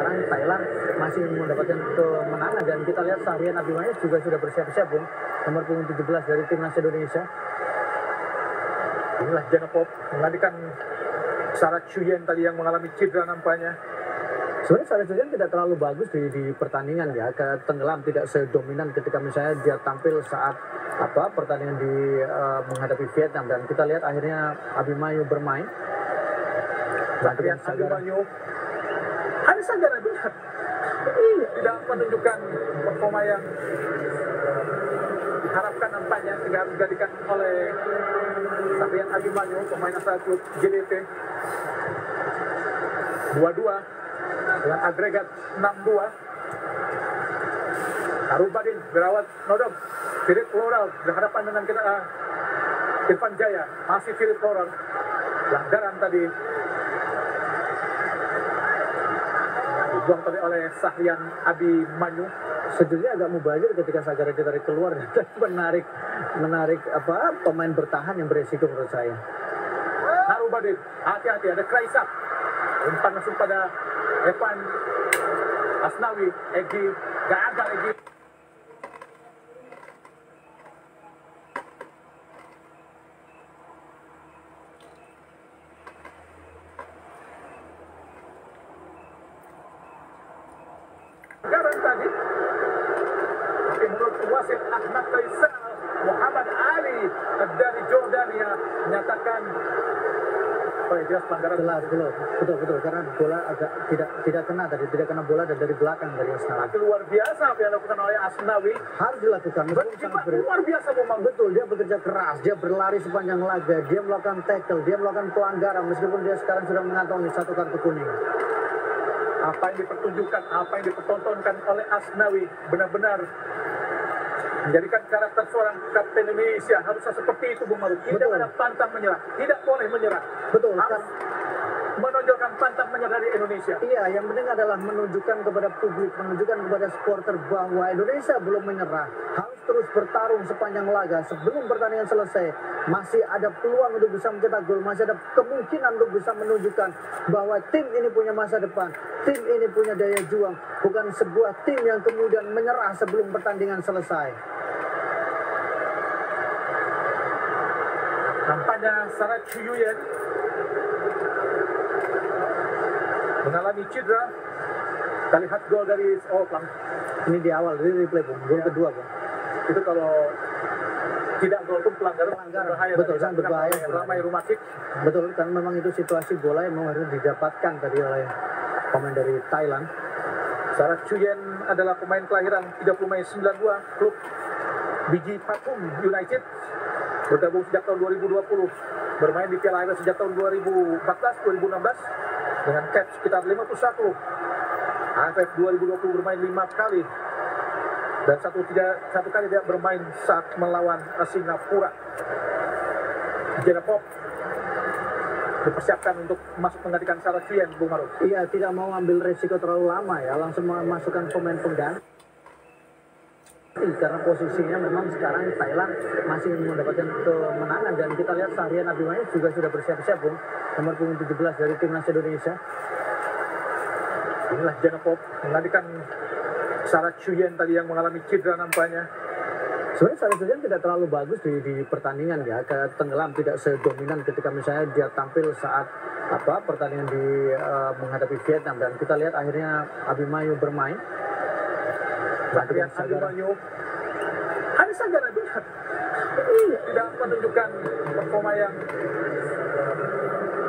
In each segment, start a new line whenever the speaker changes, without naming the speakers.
Sekarang Thailand masih mendapatkan kemenangan dan kita lihat Sahrian Abimanyu juga sudah bersiap-siap, Bung. Nomor punggung 17 dari timnas Indonesia.
Inilah Janopop menggantikan Sarah Chuyen tadi yang mengalami cedera nampaknya.
Sebenarnya Sarah Chuyen tidak terlalu bagus di pertandingan ya, tenggelam tidak sedominan ketika misalnya dia tampil saat pertandingan menghadapi Vietnam, dan kita lihat akhirnya Abimanyu bermain.
Sahrian Abimanyu hanya Sanggara benar. Tidak menunjukkan performa yang diharapkan nampaknya, sehingga harus digantikan oleh Sahrian Abimanyu, pemain asal klub JDT. 2-2 dengan agregat 6-2. Harubadin berawat nodong. Philip Floral berhadapan dengan Irfan Jaya. Masih Philip Floral. Pelanggaran tadi dibuang tadi oleh Sahrian Abimanyu.
Sejujurnya agak mubazir ketika Sagara ditarik keluar dan menarik pemain bertahan yang beresiko menurut saya.
Harubadin, hati-hati, ada Kraisak. Umpan masuk pada Evan Asnawi. Egy gagal. Egy garan tadi, tapi menurut wasit Ahmad Faisal, Muhammad Ali dari Jordania menyatakan jelas pelanggaran.
Jelas, betul, karena bola agak tidak kena bola dan dari belakang dari Asnawi.
Tapi luar biasa apa yang dilakukan oleh Asnawi.
Harus dilakukan.
Luar biasa, Bung.
Betul, dia bekerja keras, dia berlari sepanjang laga, dia melakukan tackle, dia melakukan pelanggaran meskipun dia sekarang sudah mengantongi 1 kartu kuning.
Apa yang dipertunjukkan, apa yang dipertontonkan oleh Asnawi benar-benar menjadikan karakter seorang kapten Indonesia. Harusnya seperti itu, Bung Maruf. Tidak ada pantang menyerah, tidak boleh menyerah.
Betul,
harus menonjolkan pantang menyerah dari Indonesia.
Iya, yang penting adalah menunjukkan kepada publik, menunjukkan kepada supporter bahwa Indonesia belum menyerah. Harus terus bertarung sepanjang laga sebelum pertandingan selesai. Masih ada peluang untuk bisa mencetak gol, masih ada kemungkinan untuk bisa menunjukkan bahwa tim ini punya masa depan, tim ini punya daya juang, bukan sebuah tim yang kemudian menyerah sebelum pertandingan selesai.
Nampaknya Sarah Chuyen mengalami cedera. Kita lihat gol dari
ini di awal dari replay, Bung. Gol kedua, Bung.
Itu kalau tidak gol pun pelanggaran berbahaya.
Betul, sangat berbahaya.
Ramai Rumatik.
Betul, karena memang itu situasi bola yang harus didapatkan tadi oleh pemain dari Thailand.
Sarah Chuyen adalah pemain kelahiran 30 Mei 92, klub Biji Pathum United. Bergabung sejak tahun 2020. Bermain di Piala AFF sejak tahun 2014-2016 dengan cap sekitar 51. AFF 2020 bermain 5 kali. Dan satu kali dia bermain saat melawan Singapura. Janopop dipersiapkan untuk masuk menggantikan Sarah Chuyen, Bung Maruf.
Iya, tidak mau ambil resiko terlalu lama ya, langsung memasukkan pemain pengganti. Karena posisinya memang sekarang Thailand masih mendapatkan kemenangan dan kita lihat Sahrian Abimanyu juga sudah bersiap-siap, Bung. Nomor punggung 17 dari timnas Indonesia.
Inilah Janopop menggantikan Sarah Chuyen tadi yang mengalami cedera nampaknya.
Sebenarnya Sarah Chuyen tidak terlalu bagus di pertandingan ya, tenggelam tidak sedominan ketika misalnya dia tampil saat pertandingan menghadapi Vietnam, dan kita lihat akhirnya Abimanyu bermain.
Sahrian Abimanyu hanya Sanggara benar. Tidak menunjukkan performa yang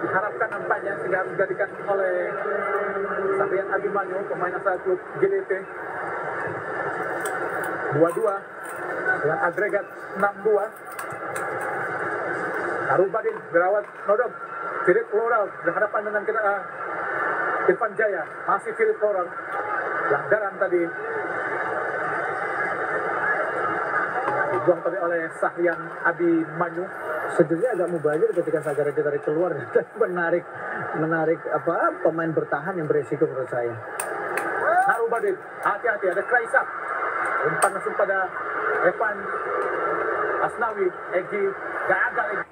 diharapkan nampaknya, sehingga harus digantikan oleh Sahrian Abimanyu, pemain asal klub JDT. 2-2 dengan agregat 6-2. Harubadin berawat nodong. Philip Floral berhadapan dengan Irfan Jaya. Masih Philip Floral. Pelanggaran tadi dibuang tadi oleh Sahrian Abimanyu.
Sejujurnya agak mubazir ketika Sagara ditarik keluar dan menarik pemain bertahan yang beresiko menurut saya.
Harubadin, hati-hati, ada Kraisak. Umpan masuk pada Evan Asnawi. Egy gagal.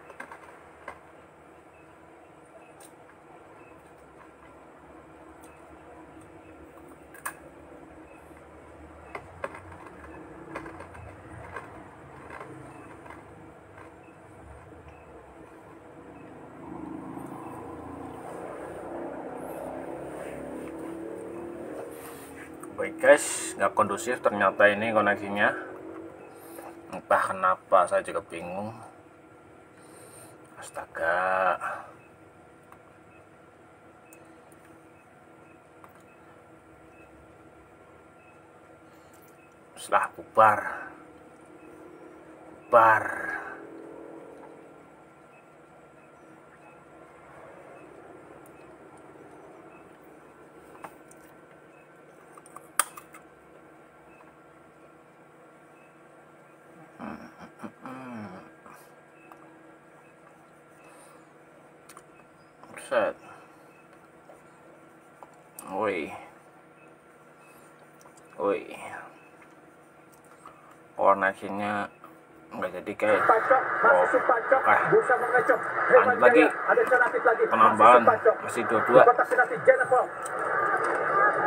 Baik guys, nggak kondusif ternyata ini koneksinya. Entah kenapa saya juga bingung. Astaga. Setelah bubar. Set. Woi. Koneksinya nggak jadi guys.
Pacok, masih Supacok, berusaha mengecok.
Lanjut lagi.
Ada Canapit lagi.
Penambahan
Supacok.
masih 22.
Kotak Sinati Jennifer.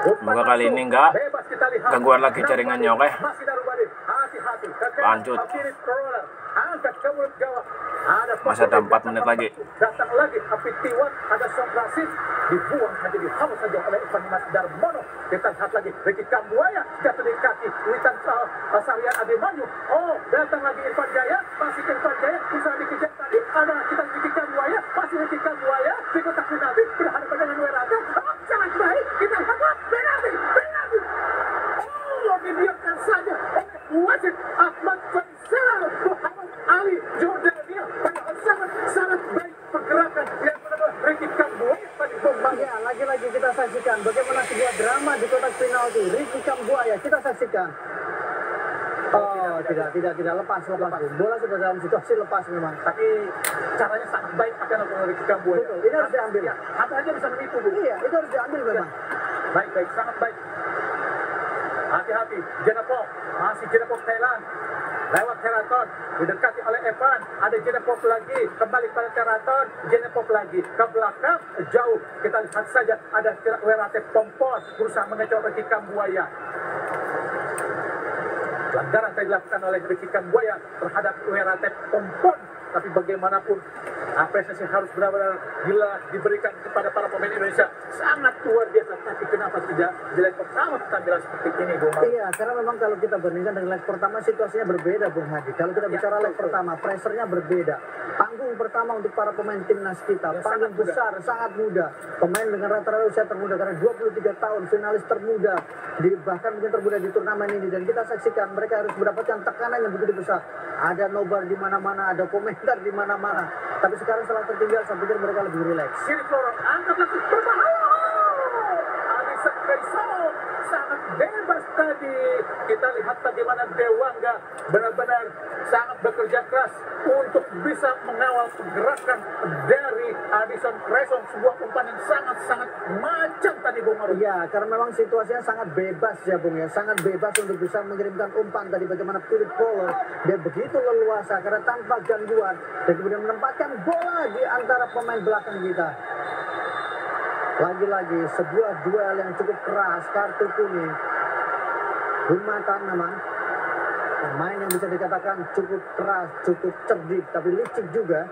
Semoga kali ini enggak
Bebas kita lihat.
gangguan lagi jaringannya, oke?
Masih Darubadin. Hati-hati.
Lanjut.
Kiri roller. Angkat ke mulut gawang. Ada
Masih ada 4 menit lagi.
Datang lagi Apitiwan, ada Sobrasit, dibuang saja di haus saja oleh Ivan Dimas Darmono. Kita lihat lagi Ricky Kambuaya jatuh di kaki Witan Sarian Abimanyu. Oh, datang lagi Irfan Jaya, masih ke Irfan Jaya, usaha dikejar tadi. Ada kita Ricky Kambuaya, masih Ricky Kambuaya, di kotak penalti berhadapan dengan Werata. Oh, sangat baik. Kita lihat penalti. Oh, dibiarkan saja oleh wasit Ahmad Faisal Muhammad Ali Jordania. Padahal sangat baik pergerakan yang adalah Ricky Kambuaya tadi bombang.
Ya, lagi-lagi kita saksikan bagaimana sebuah drama di kotak penalti. Ricky Kambuaya kita saksikan. Oh, tidak lepas. Bola sudah dalam situasi lepas memang.
Tapi caranya sangat baik akan oleh Ricky Kambuaya.
Betul, ini harus diambil.
Ya, hampir aja bisa menipu, Bu.
Iya, itu harus diambil memang.
Baik, sangat baik. Hati-hati, Jenapop, masih Jenapop Thailand. Lewat Keraton, didekati oleh Evan. Ada Jenapop lagi, kembali pada Keraton. Jenapop lagi, ke belakang, jauh. Kita lihat saja, ada Werate Pompon, berusaha mengecoh Ricky Kambuaya. Pelanggaran yang dilakukan oleh Ricky Kambuaya terhadap Werate Pompon. Tapi bagaimanapun, apresiasi harus benar-benar gila diberikan kepada para pemain Indonesia. Sangat luar biasa. Tapi kenapa tidak di leg pertama tampilan seperti ini, Bung Hadi?
Iya, karena memang kalau kita bandingkan dengan leg pertama situasinya berbeda, Bung Hadi. Kalau kita bicara leg pertama, pressernya berbeda. Panggung pertama untuk para pemain timnas kita, panggung besar, sangat muda. Pemain dengan rata-rata usia termuda karena 23 tahun, finalis termuda, bahkan mungkin termuda di turnamen ini. Dan kita saksikan mereka harus mendapatkan tekanan yang begitu besar. Ada nobar di mana-mana, ada komentar di mana-mana. Tapi sekarang setelah tertinggal, saya pikir mereka lebih rileks.
Sini Florent, angkat lagi, berbahaya. Alisa Kaisong sangat bebas tadi. Kita lihat bagaimana Dewangga benar-benar sangat bekerja keras untuk bisa mengawal pergerakan dari Addison Cresson. Sebuah umpan yang sangat-sangat macam tadi, Bung Maruf.
Iya, karena memang situasinya sangat bebas ya, Bung ya. Sangat bebas untuk bisa mengirimkan umpan tadi. Bagaimana Philip Poller, dia begitu leluasa karena tanpa gangguan. Dan kemudian menempatkan bola di antara pemain belakang kita. Lagi-lagi sebuah duel yang cukup keras, kartu kuning. Gumatan memang pemain yang bisa dikatakan cukup keras, cukup cerdik, tapi licik juga.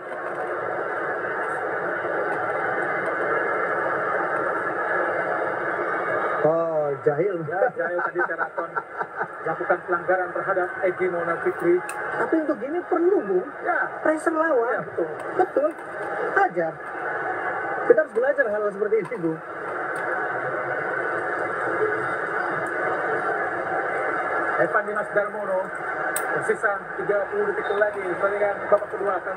Oh, Jahil.
Ya, Jahil tadi Keraton lakukan pelanggaran terhadap Egy Maulana Fikri.
Tapi untuk ini perlu, Bung.
Ya,
Pressure lawan.
ya betul.
Betul. Ajar. Kita harus belajar hal seperti ini, Bu.
Evan Dimas Darmono, tersisa 30 detik lagi. Pertandingan babak kedua akan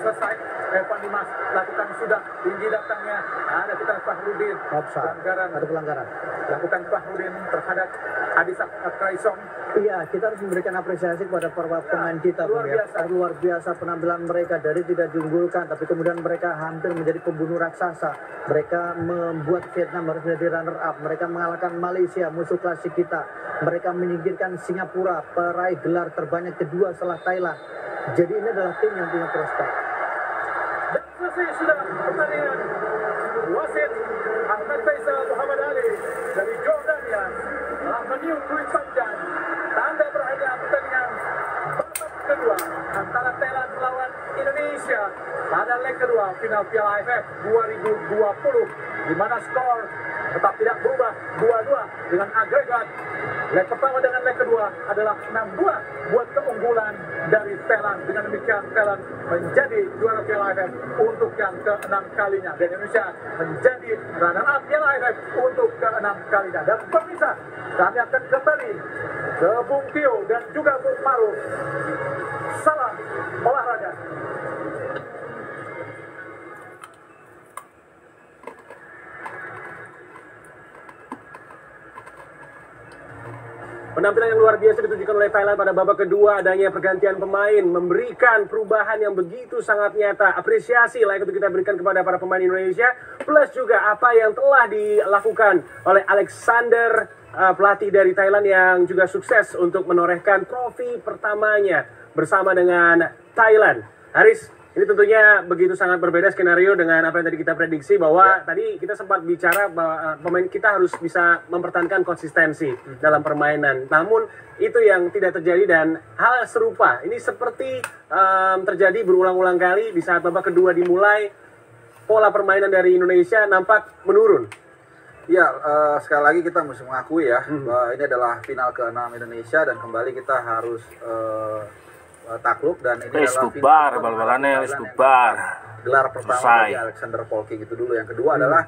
selesai. Evan Dimas lakukan sudah tinggi datangnya. Ada kita Fahrudin.
Offside. Ada pelanggaran.
Lakukan Fahrudin terhadap Adisa Kraisong.
Iya, kita harus memberikan apresiasi kepada para pemain kita, Bung ya. Luar biasa penampilan mereka, dari tidak diunggulkan, tapi kemudian mereka hampir menjadi pembunuh raksasa. Mereka membuat Vietnam harus menjadi runner up. Mereka mengalahkan Malaysia, musuh klasik kita. Mereka menyingkirkan Singapura, peraih gelar terbanyak kedua setelah Thailand. Jadi ini adalah tim yang punya prospek.
Dan selesai sudah pertandingan. Wasit Ahmad Faisal Muhammad Ali dari Jordania telah meniup kulit panjang. Tanda berakhirnya pertandingan babak kedua antara Thailand melawan Indonesia pada leg kedua final Piala AFF 2020, di mana skor tetap tidak berubah 2-2 dengan agregat leg pertama dengan leg kedua adalah 6-2 buat keunggulan dari Thailand. Dengan demikian Thailand menjadi juara Piala AFF untuk yang ke-6 kalinya, dan Indonesia menjadi runner up Piala AFF untuk ke-6 kalinya. Dan pemirsa, kami akan kembali ke Bung Tio dan juga Bung Maruf. Salam olahraga.
Penampilan yang luar biasa ditunjukkan oleh Thailand pada babak kedua. Adanya pergantian pemain memberikan perubahan yang begitu sangat nyata. Apresiasi layak untuk kita berikan kepada para pemain Indonesia. Plus juga apa yang telah dilakukan oleh Alexander, pelatih dari Thailand yang juga sukses untuk menorehkan trofi pertamanya bersama dengan Thailand. Haris, ini tentunya begitu sangat berbeda skenario dengan apa yang tadi kita prediksi, bahwa tadi kita sempat bicara bahwa pemain kita harus bisa mempertahankan konsistensi dalam permainan. Namun itu yang tidak terjadi, dan hal serupa ini seperti terjadi berulang-ulang kali di saat babak kedua dimulai. Pola permainan dari Indonesia nampak menurun.
Ya, sekali lagi kita mesti mengakui ya, bahwa ini adalah final ke-6 Indonesia dan kembali kita harus takluk, dan ini adalah
bubar, bal-balannya wis bubar.
Gelar pertama dari Alexander Polking itu dulu. Yang kedua adalah